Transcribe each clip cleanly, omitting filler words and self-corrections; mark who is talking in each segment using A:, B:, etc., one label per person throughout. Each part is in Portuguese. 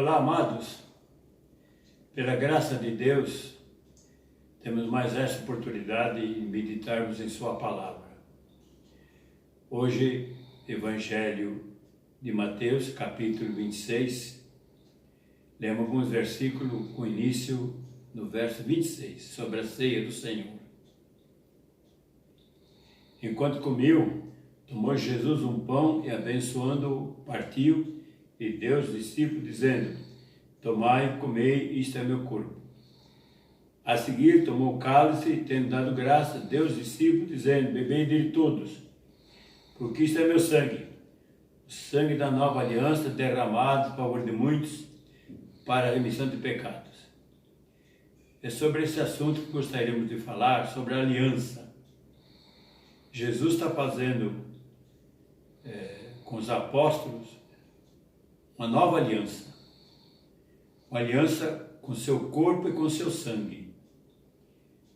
A: Olá, amados. Pela graça de Deus, temos mais essa oportunidade de meditarmos em Sua Palavra. Hoje, Evangelho de Mateus, capítulo 26, lemos alguns versículos com início no verso 26, sobre a ceia do Senhor. Enquanto comiam, tomou Jesus um pão e, abençoando-o, partiu e deu aos discípulos, dizendo: tomai, comei, isto é meu corpo. A seguir, tomou o cálice e, tendo dado graça, deu aos discípulos, dizendo: bebei dele todos, porque isto é meu sangue, o sangue da nova aliança, derramado em favor de muitos, para a remissão de pecados. É sobre esse assunto que gostaríamos de falar, sobre a aliança. Jesus está fazendo com os apóstolos uma nova aliança. Uma aliança com seu corpo e com seu sangue.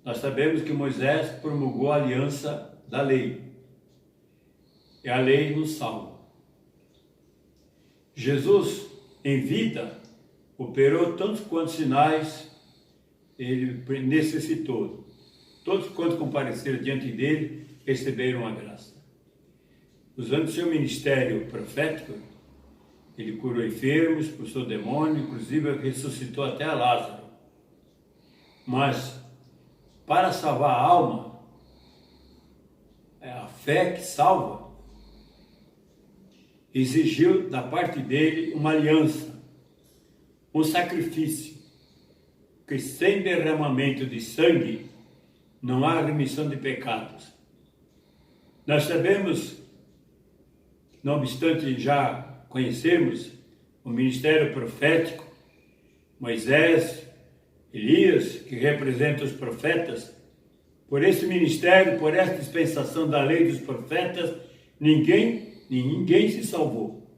A: Nós sabemos que Moisés promulgou a aliança da lei. E a lei nos salva. Jesus, em vida, operou tantos quantos sinais ele necessitou. Todos quantos compareceram diante dele receberam a graça. Usando seu ministério profético, ele curou enfermos, expulsou demônios, inclusive ressuscitou até a Lázaro. Mas, para salvar a alma, é a fé que salva, exigiu da parte dele uma aliança, um sacrifício, que sem derramamento de sangue não há remissão de pecados. Nós sabemos, não obstante já conhecermos o ministério profético, Moisés, Elias, que representam os profetas, por esse ministério, por essa dispensação da lei dos profetas, ninguém se salvou.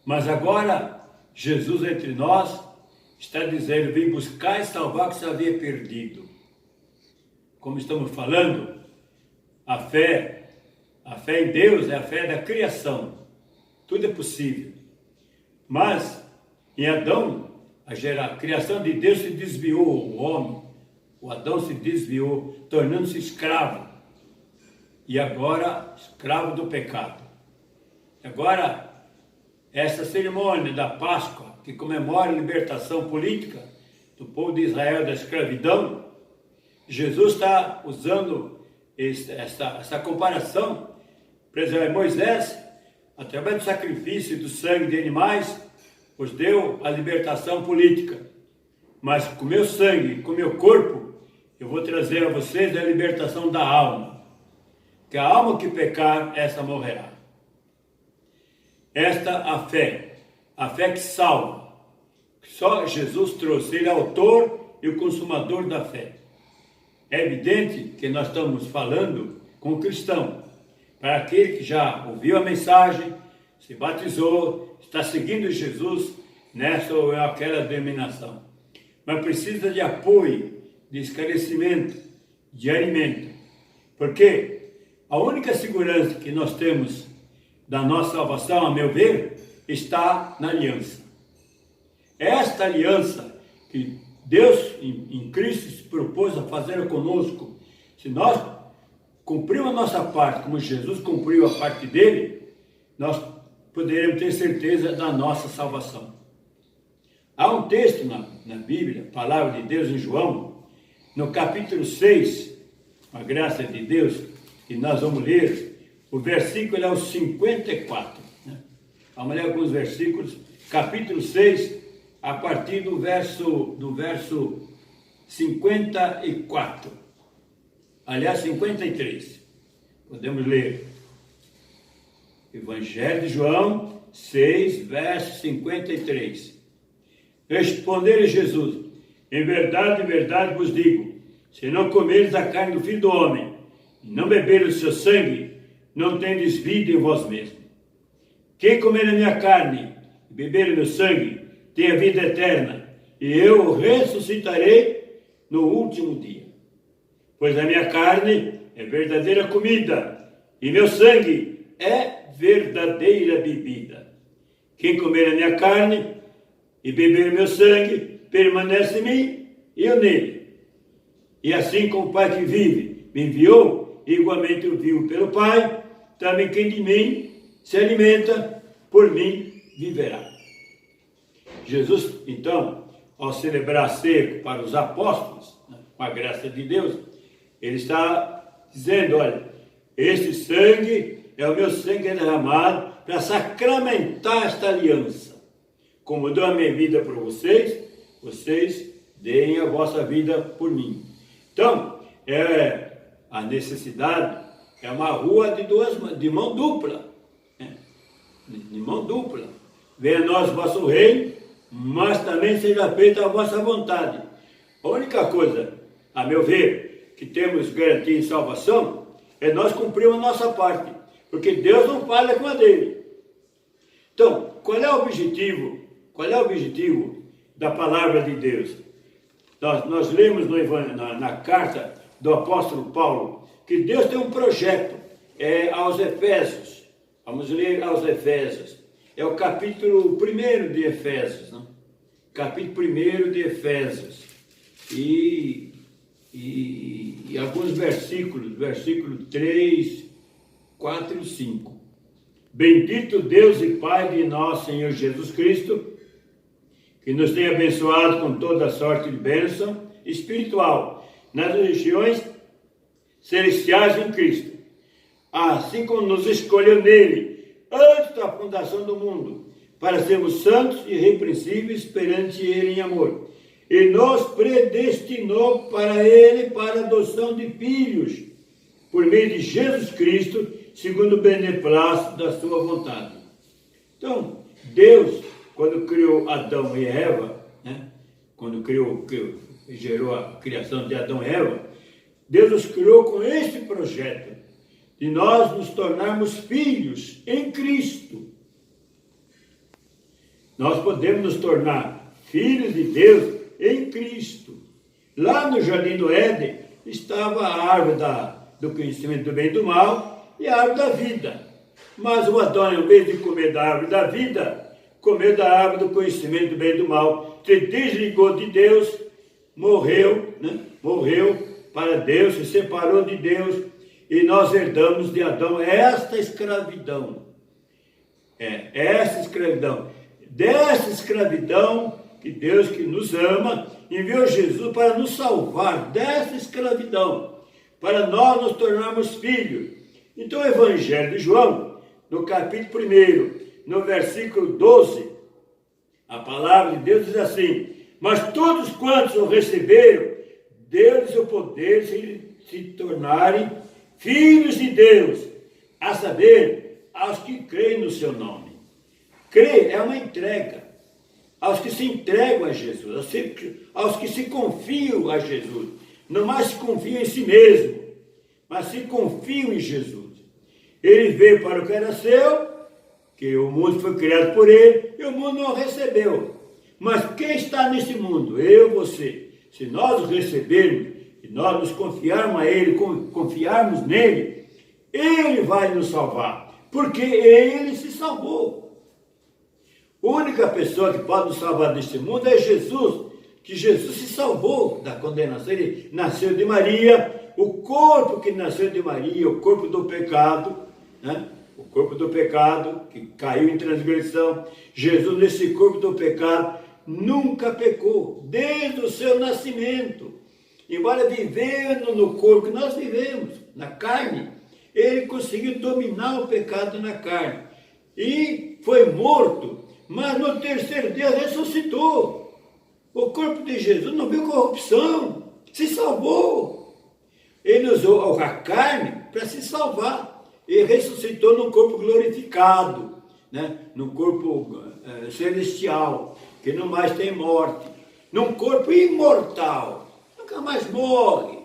A: Mas agora, Jesus entre nós está dizendo: vem buscar e salvar o que se havia perdido. Como estamos falando, a fé em Deus é a fé da criação. Tudo é possível. Mas, em Adão, a criação de Deus se desviou, o homem, o Adão se desviou, tornando-se escravo. E agora, escravo do pecado. Agora, essa cerimônia da Páscoa, que comemora a libertação política do povo de Israel da escravidão, Jesus está usando essa comparação. Por exemplo, Moisés, através do sacrifício e do sangue de animais, os deu a libertação política. Mas com meu sangue, com meu corpo, eu vou trazer a vocês a libertação da alma. Que a alma que pecar, essa morrerá. Esta a fé que salva. Só Jesus trouxe, ele é o autor e o consumador da fé. É evidente que nós estamos falando com o cristão. Para aquele que já ouviu a mensagem, se batizou, está seguindo Jesus nessa ou aquela denominação. Mas precisa de apoio, de esclarecimento, de alimento. Porque a única segurança que nós temos da nossa salvação, a meu ver, está na aliança. Esta aliança que Deus em Cristo se propôs a fazer conosco, se nós cumprimos a nossa parte, como Jesus cumpriu a parte dele, nós poderemos ter certeza da nossa salvação. Há um texto na Bíblia, Palavra de Deus em João, no capítulo 6, a graça de Deus, e nós vamos ler, o versículo é o 54. Vamos ler alguns versículos, capítulo 6, a partir do verso 54. Aliás, 53. Podemos ler. Evangelho de João 6, verso 53. Respondeu Jesus: em verdade vos digo, se não comeres a carne do Filho do Homem, e não beberes o seu sangue, não tendes vida em vós mesmos. Quem comer a minha carne e beber o meu sangue, tem a vida eterna, e eu o ressuscitarei no último dia. Pois a minha carne é verdadeira comida, e meu sangue é verdadeira bebida. Quem comer a minha carne e beber o meu sangue, permanece em mim e eu nele. E assim como o Pai que vive me enviou, igualmente eu vivo pelo Pai, também quem de mim se alimenta, por mim viverá. Jesus, então, ao celebrar a ceia para os apóstolos, com a graça de Deus, ele está dizendo, olha, este sangue é o meu sangue derramado para sacramentar esta aliança. Como eu dou a minha vida por vocês, vocês deem a vossa vida por mim. Então, a necessidade é uma rua de mão dupla. Né? De mão dupla. Venha a nós o vosso reino, mas também seja feita a vossa vontade. A única coisa, a meu ver, que temos garantia em salvação, é nós cumprirmos a nossa parte. Porque Deus não falha com a dele. Então, qual é o objetivo? Qual é o objetivo da palavra de Deus? Nós lemos na carta do apóstolo Paulo que Deus tem um projeto aos Efésios. Vamos ler aos Efésios. É o capítulo 1 de Efésios. Não? Capítulo 1 de Efésios. E alguns versículos, versículo 3, 4 e 5. Bendito Deus e Pai de nosso Senhor Jesus Cristo, que nos tem abençoado com toda sorte de bênção espiritual nas regiões celestiais em Cristo, assim como nos escolheu nele antes da fundação do mundo, para sermos santos e irrepreensíveis perante ele em amor, e nos predestinou para ele para a adoção de filhos, por meio de Jesus Cristo, segundo o beneplácito da sua vontade. Então, Deus, quando criou Adão e Eva, né? Quando gerou a criação de Adão e Eva, Deus nos criou com este projeto, de nós nos tornarmos filhos em Cristo. Nós podemos nos tornar filhos de Deus em Cristo. Lá no Jardim do Éden, estava a árvore do conhecimento do bem e do mal e a árvore da vida. Mas o Adão, em vez de comer da árvore da vida, comeu da árvore do conhecimento do bem e do mal, se desligou de Deus, morreu, né? Morreu para Deus, se separou de Deus, e nós herdamos de Adão esta escravidão. Essa escravidão. Dessa escravidão que Deus, que nos ama, enviou Jesus para nos salvar dessa escravidão, para nós nos tornarmos filhos. Então o Evangelho de João, no capítulo 1, no versículo 12, a palavra de Deus diz assim: mas todos quantos o receberam, deu-lhes o poder de se tornarem filhos de Deus, a saber, aos que creem no seu nome. Crer é uma entrega. Aos que se entregam a Jesus, aos que se confiam a Jesus, não mais se confiam em si mesmo, mas se confiam em Jesus. Ele veio para o que era seu, que o mundo foi criado por ele, e o mundo não o recebeu. Mas quem está nesse mundo? Eu, você. Se nós o recebermos, e nós nos confiarmos a ele, confiarmos nele, ele vai nos salvar, porque ele se salvou. A única pessoa que pode nos salvar deste mundo é Jesus, que Jesus se salvou da condenação. Ele nasceu de Maria, o corpo que nasceu de Maria, o corpo do pecado, né? O corpo do pecado, que caiu em transgressão. Jesus, nesse corpo do pecado, nunca pecou, desde o seu nascimento. Embora vivendo no corpo que nós vivemos, na carne, ele conseguiu dominar o pecado na carne. E foi morto, mas no terceiro dia ressuscitou. O corpo de Jesus não viu corrupção, se salvou. Ele usou a carne para se salvar. E ressuscitou num corpo glorificado, né? Num corpo celestial, que não mais tem morte. Num corpo imortal, nunca mais morre.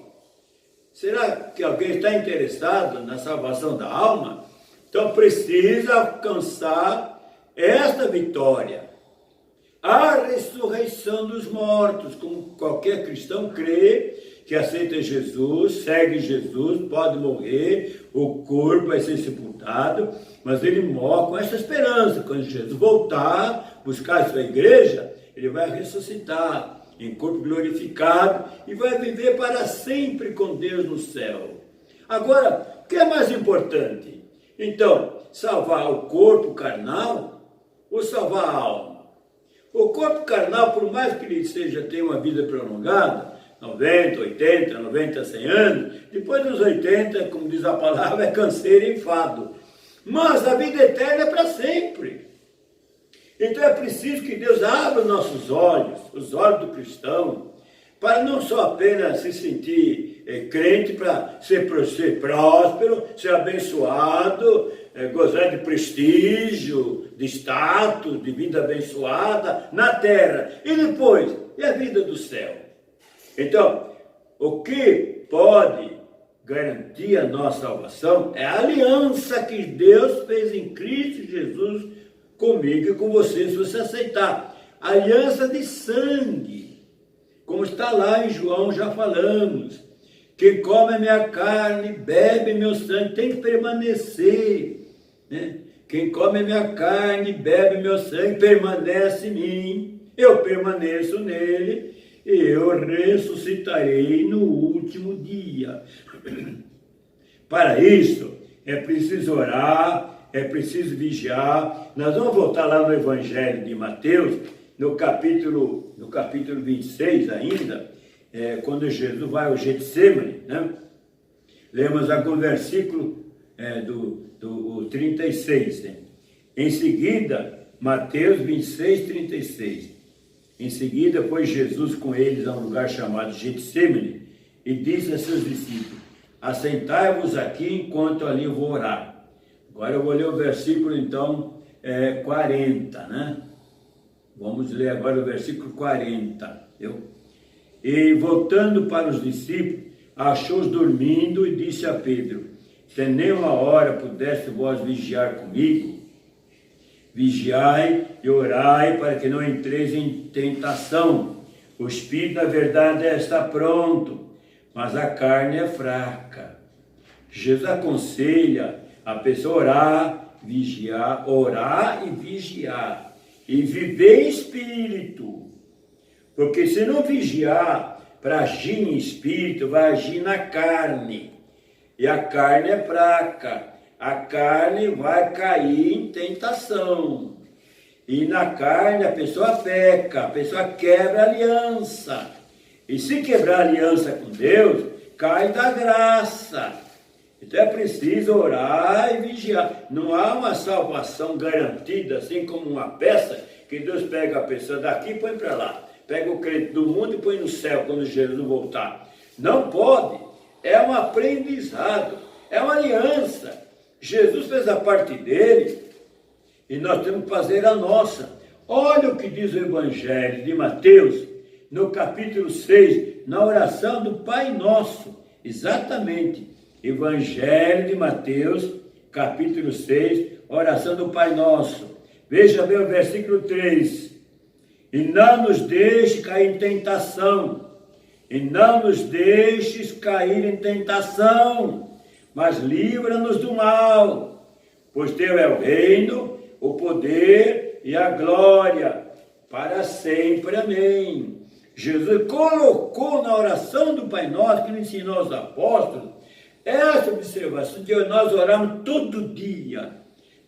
A: Será que alguém está interessado na salvação da alma? Então precisa alcançar esta vitória. A ressurreição dos mortos, como qualquer cristão crê, que aceita Jesus, segue Jesus, pode morrer, o corpo vai ser sepultado, mas ele morre com essa esperança. Quando Jesus voltar, buscar a sua igreja, ele vai ressuscitar em corpo glorificado e vai viver para sempre com Deus no céu. Agora, o que é mais importante? Então, salvar o corpo carnal ou salvar a alma? O corpo carnal, por mais que ele tenha uma vida prolongada, 90, 80, 90, 100 anos, depois dos 80, como diz a palavra, é canseiro e enfado. Mas a vida eterna é para sempre. Então é preciso que Deus abra nossos olhos, os olhos do cristão, para não só apenas se sentir crente, para ser próspero, ser abençoado, gozar de prestígio, de status, de vida abençoada na terra. E depois, e a vida do céu? Então, o que pode garantir a nossa salvação é a aliança que Deus fez em Cristo Jesus comigo e com você, se você aceitar. Aliança de sangue, como está lá em João, já falamos. Quem come a minha carne, bebe meu sangue, tem que permanecer, né? Quem come a minha carne, bebe meu sangue, permanece em mim, eu permaneço nele, e eu ressuscitarei no último dia. Para isso, é preciso orar, é preciso vigiar. Nós vamos voltar lá no Evangelho de Mateus, no capítulo 26 ainda, quando Jesus vai ao Getsemane, né? Lemos algum versículo do 36, né? Em seguida, Mateus 26, 36. Em seguida, foi Jesus com eles a um lugar chamado Getsemane e disse a seus discípulos: assentai-vos aqui enquanto ali eu vou orar. Agora eu vou ler o versículo, então, 40, né? Vamos ler agora o versículo 40. E voltando para os discípulos, achou-os dormindo e disse a Pedro: se nem uma hora pudesse vós vigiar comigo, vigiai e orai para que não entreis em tentação. O espírito, na verdade, está pronto, mas a carne é fraca. Jesus aconselha a pessoa orar, vigiar, orar e vigiar, e viver em espírito. Porque se não vigiar para agir em espírito, vai agir na carne. E a carne é fraca. A carne vai cair em tentação. E na carne a pessoa peca, a pessoa quebra a aliança. E se quebrar a aliança com Deus, cai da graça. Então é preciso orar e vigiar. Não há uma salvação garantida, assim como uma peça, que Deus pega a pessoa daqui e põe para lá. Pega o crente do mundo e põe no céu quando Jesus voltar. Não pode. É um aprendizado. É uma aliança. Jesus fez a parte dele e nós temos que fazer a nossa. Olha o que diz o Evangelho de Mateus, no capítulo 6, na oração do Pai Nosso. Exatamente. Evangelho de Mateus, capítulo 6, oração do Pai Nosso. Veja bem o versículo 3. E não nos deixe cair em tentação. E não nos deixes cair em tentação, mas livra-nos do mal. Pois teu é o reino, o poder e a glória, para sempre. Amém. Jesus colocou na oração do Pai Nosso, que ele ensinou aos apóstolos, essa observação de nós oramos todo dia.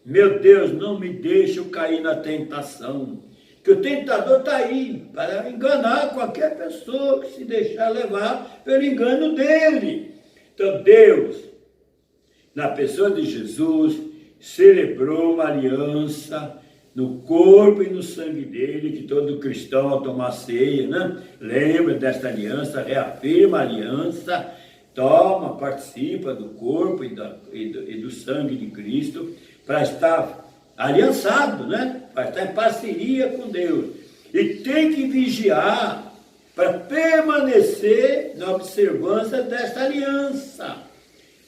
A: Meu Deus, não me deixe eu cair na tentação. Que o tentador está aí para enganar qualquer pessoa que se deixar levar pelo engano dele. Então Deus, na pessoa de Jesus, celebrou uma aliança no corpo e no sangue dele, que todo cristão ao tomar ceia, né? Lembra desta aliança, reafirma a aliança, toma, participa do corpo e do sangue de Cristo, para estar aliançado, né? Para estar em parceria com Deus. E tem que vigiar para permanecer na observância desta aliança.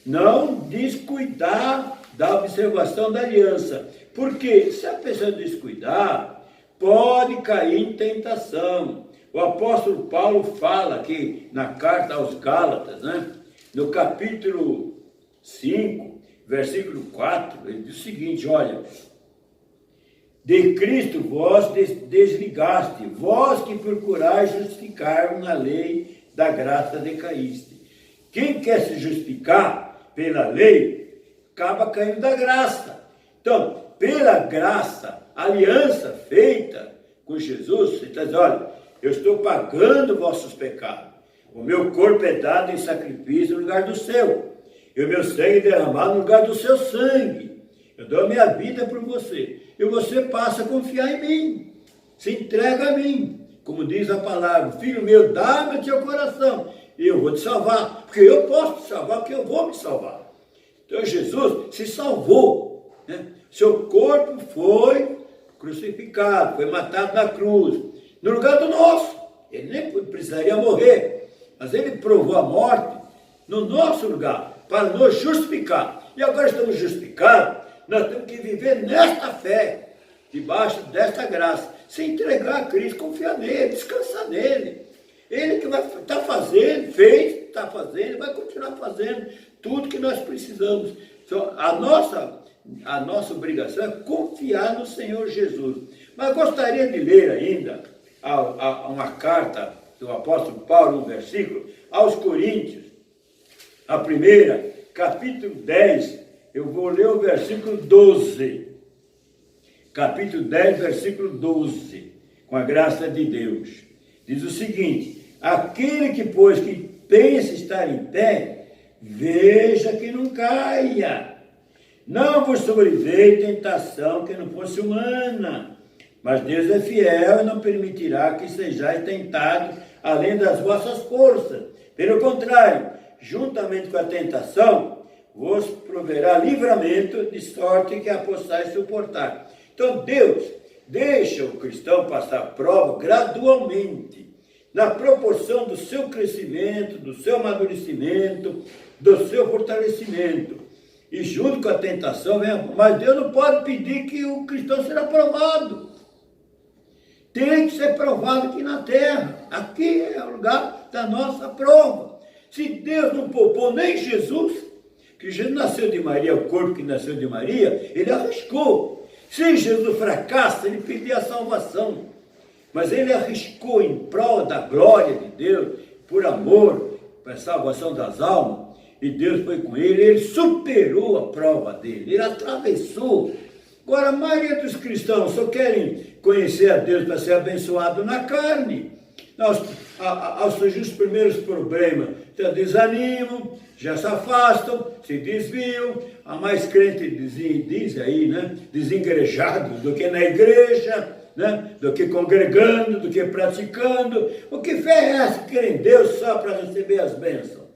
A: Não descuidar da observação da aliança. Porque se a pessoa descuidar, pode cair em tentação. O apóstolo Paulo fala aqui na carta aos Gálatas, né? No capítulo 5, versículo 4, ele diz o seguinte, olha, de Cristo vós desligaste, vós que procurais justificar na lei da graça decaíste. Quem quer se justificar pela lei, acaba caindo da graça. Então, pela graça, aliança feita com Jesus, você está dizendo, olha, eu estou pagando vossos pecados. O meu corpo é dado em sacrifício no lugar do seu. E o meu sangue derramado no lugar do seu sangue. Eu dou a minha vida por você. E você passa a confiar em mim. Se entrega a mim. Como diz a palavra, filho meu, dá-me o teu coração. E eu vou te salvar. Porque eu posso te salvar, porque eu vou me salvar. Então Jesus se salvou. Né? Seu corpo foi crucificado, foi matado na cruz. No lugar do nosso. Ele nem precisaria morrer. Mas ele provou a morte no nosso lugar, para nos justificar. E agora estamos justificados, nós temos que viver nesta fé, debaixo desta graça, se entregar a Cristo, confiar nele, descansar nele. Ele que vai estar fazendo, fez, está fazendo, vai continuar fazendo tudo que nós precisamos. Então, a nossa obrigação é confiar no Senhor Jesus. Mas gostaria de ler ainda uma carta do apóstolo Paulo, um versículo, aos Coríntios, a primeira, capítulo 10, eu vou ler o versículo 12. Capítulo 10, versículo 12, com a graça de Deus. Diz o seguinte, aquele que, pois, que pensa estar em pé, veja que não caia. Não vos sobreveio tentação que não fosse humana, mas Deus é fiel e não permitirá que sejais tentados além das vossas forças. Pelo contrário, juntamente com a tentação, vos proverá livramento, de sorte que a possais suportar. Então Deus deixa o cristão passar a prova gradualmente, na proporção do seu crescimento, do seu amadurecimento, do seu fortalecimento. E junto com a tentação, mas Deus não pode pedir que o cristão seja provado. Tem que ser provado aqui na terra. Aqui é o lugar da nossa prova. Se Deus não poupou nem Jesus, que Jesus nasceu de Maria, o corpo que nasceu de Maria, ele arriscou. Se Jesus fracassa, ele pediu a salvação. Mas ele arriscou em prol da glória de Deus, por amor, para a salvação das almas. E Deus foi com ele superou a prova dele, ele atravessou. Agora, a maioria dos cristãos só querem conhecer a Deus para ser abençoado na carne. Ao surgir os primeiros problemas, já desanimam, já se afastam, se desviam. Há mais crente, diz aí, né? Desengrejado do que na igreja, né? Do que congregando, do que praticando. O que fé é essa? Crer em Deus só para receber as bênçãos.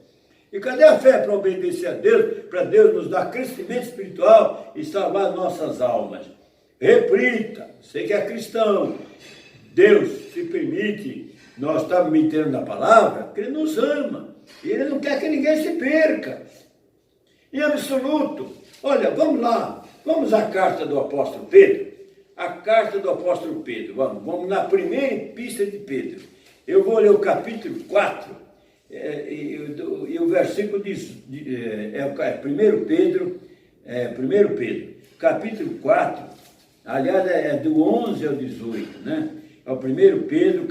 A: E cadê a fé para obedecer a Deus, para Deus nos dar crescimento espiritual e salvar nossas almas? Reflita, você que é cristão, Deus, se permite, nós estamos meditando na palavra, porque Ele nos ama, e Ele não quer que ninguém se perca, em absoluto. Olha, vamos lá, vamos à carta do apóstolo Pedro, a carta do apóstolo Pedro, vamos na primeira epístola de Pedro, eu vou ler o capítulo 4, e o versículo diz, 1 Pedro, capítulo 4, aliás, é do 11 ao 18, né? É o 1 Pedro,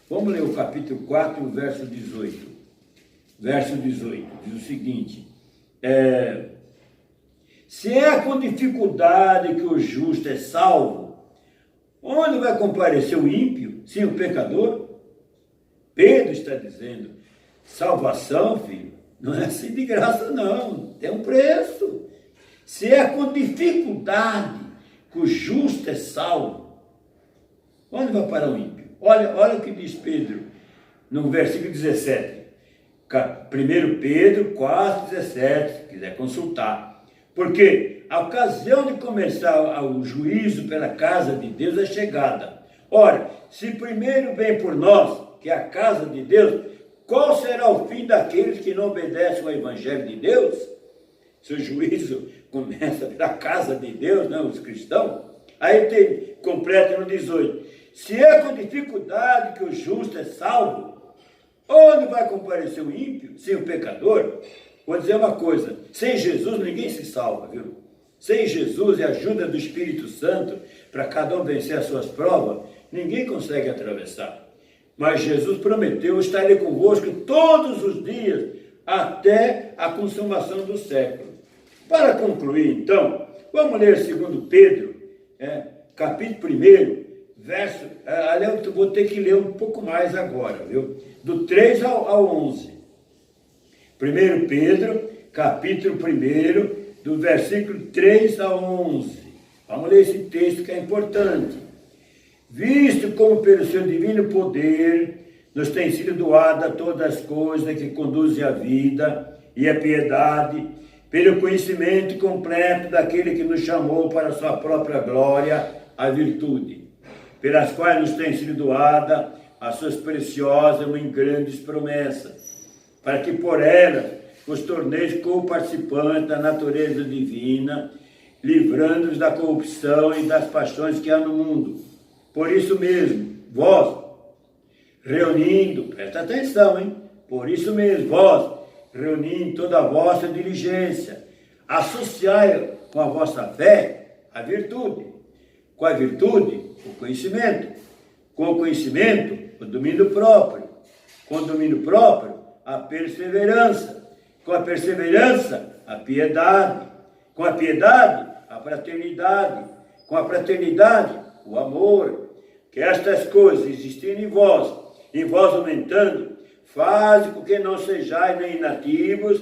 A: vamos ler o capítulo 4, verso 18. Verso 18, diz o seguinte, se é com dificuldade que o justo é salvo, onde vai comparecer o ímpio, sim, o pecador? Pedro está dizendo, salvação, filho, não é assim de graça não, tem um preço. Se é com dificuldade que o justo é salvo, onde vai parar o ímpio? Olha o que diz Pedro, no versículo 17, 1 Pedro 4, 17, se quiser consultar. Porque a ocasião de começar o juízo pela casa de Deus é chegada. Ora, se primeiro vem por nós, que é a casa de Deus, qual será o fim daqueles que não obedecem ao Evangelho de Deus? Se o juízo começa pela casa de Deus, não, os cristãos, aí completa no 18,
B: Se é com dificuldade que o justo é salvo, onde vai comparecer o ímpio sem o pecador? Vou dizer uma coisa, sem Jesus ninguém se salva, viu? Sem Jesus e a ajuda do Espírito Santo, para cada um vencer as suas provas, ninguém consegue atravessar. Mas Jesus prometeu estar ali convosco todos os dias, até a consumação do século. Para concluir, então, vamos ler 2 Pedro, capítulo 1, verso... aliás, eu vou ter que ler um pouco mais agora, viu? Do 3 ao 11. 1 Pedro, capítulo 1, do versículo 3 a 11. Vamos ler esse texto que é importante. Visto como pelo seu divino poder nos tem sido doada todas as coisas que conduzem à vida e à piedade, pelo conhecimento completo daquele que nos chamou para a sua própria glória, a virtude, pelas quais nos tem sido doada as suas preciosas e grandes promessas, para que por elas vos torneis co-participantes da natureza divina, livrando-os da corrupção e das paixões que há no mundo. Por isso mesmo, vós, reunindo, presta atenção, hein? Por isso mesmo, vós, reunindo toda a vossa diligência, associai com a vossa fé a virtude, com a virtude, o conhecimento, com o conhecimento, o domínio próprio, com o domínio próprio, a perseverança, com a perseverança, a piedade, com a piedade, a fraternidade, com a fraternidade, o amor. Que estas coisas existirem em vós aumentando, fazem com que não sejais nem inativos,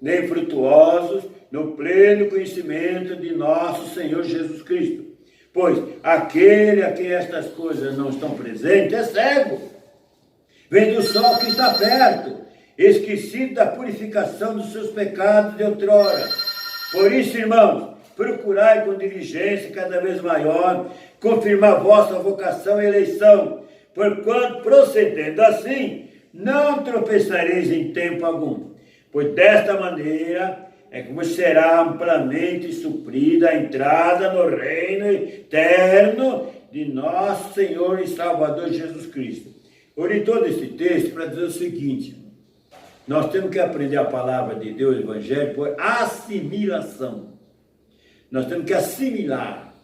B: nem frutuosos, no pleno conhecimento de nosso Senhor Jesus Cristo. Pois aquele a quem estas coisas não estão presentes é cego, vendo o sol que está perto, esquecido da purificação dos seus pecados de outrora. Por isso, irmãos, procurai com diligência cada vez maior confirmar vossa vocação e eleição, porquanto, procedendo assim, não tropeçareis em tempo algum, pois desta maneira é como será amplamente suprida a entrada no reino eterno de nosso Senhor e Salvador Jesus Cristo. Eu li todo esse texto para dizer o seguinte: nós temos que aprender a palavra de Deus, o Evangelho, por assimilação. Nós temos que assimilar.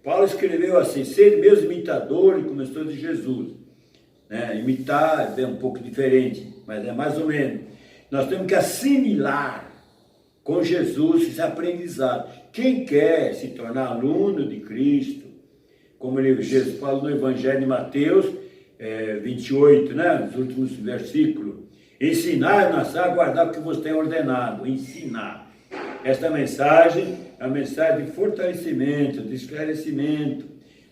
B: Paulo escreveu assim: sede meus imitadores, como eu sou de Jesus. Imitar é um pouco diferente, mas é mais ou menos. Nós temos que assimilar com Jesus esse aprendizado. Quem quer se tornar aluno de Cristo, como Jesus fala no Evangelho de Mateus 28, nos últimos versículos, ensinar a guardar o que vos tem ordenado, ensinar. Esta mensagem é uma mensagem de fortalecimento, de esclarecimento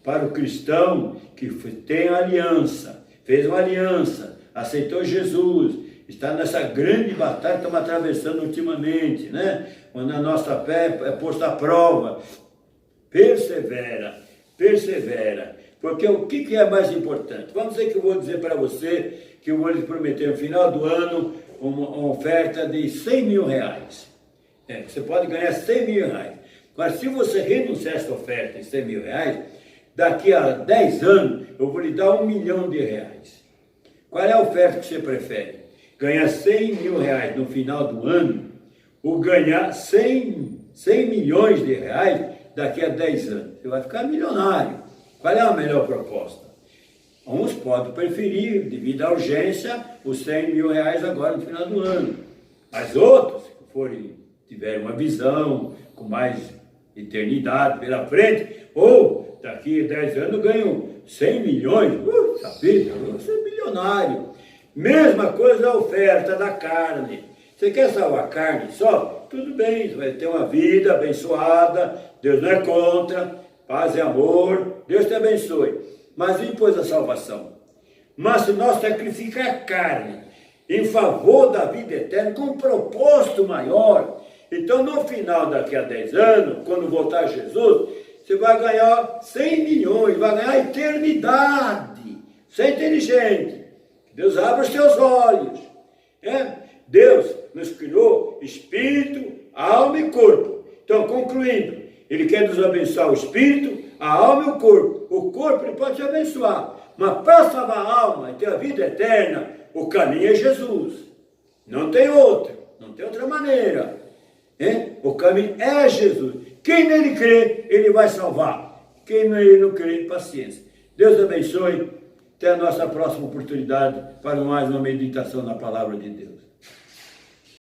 B: para o cristão que tem aliança, fez uma aliança, aceitou Jesus, está nessa grande batalha que estamos atravessando ultimamente, onde a nossa fé é posta à prova. Persevera, porque o que é mais importante? Vamos dizer que eu vou dizer para você que eu vou lhe prometer no final do ano uma oferta de 100 mil reais. Você pode ganhar 100 mil reais. Mas se você renunciar a essa oferta de 100 mil reais, daqui a 10 anos eu vou lhe dar 1 milhão de reais. Qual é a oferta que você prefere? Ganhar 100 mil reais no final do ano ou ganhar 100 milhões de reais daqui a 10 anos? Você vai ficar milionário. Qual é a melhor proposta? Uns podem preferir, devido à urgência, os 100 mil reais agora no final do ano. Mas outros, se tiverem uma visão com mais eternidade pela frente, ou daqui a 10 anos ganham 100 milhões, vida, eu vou ser milionário. Mesma coisa a oferta da carne. Você quer salvar a carne só? Tudo bem, você vai ter uma vida abençoada, Deus não é contra, paz e amor, Deus te abençoe. Mas e depois a salvação? Mas se nós sacrificar a carne em favor da vida eterna, com um propósito maior, então no final daqui a 10 anos, quando voltar Jesus, você vai ganhar 100 milhões, vai ganhar a eternidade. Você é inteligente. Deus abre os seus olhos. Deus nos criou espírito, alma e corpo. Então, concluindo, Ele quer nos abençoar o espírito, a alma e o corpo. O corpo ele pode te abençoar, mas para salvar a alma e ter a vida eterna, o caminho é Jesus. Não tem outro, não tem outra maneira. Hein? O caminho é Jesus. Quem nele crê, ele vai salvar. Quem nele não crê, paciência. Deus abençoe. Até a nossa próxima oportunidade para mais uma meditação na palavra de Deus.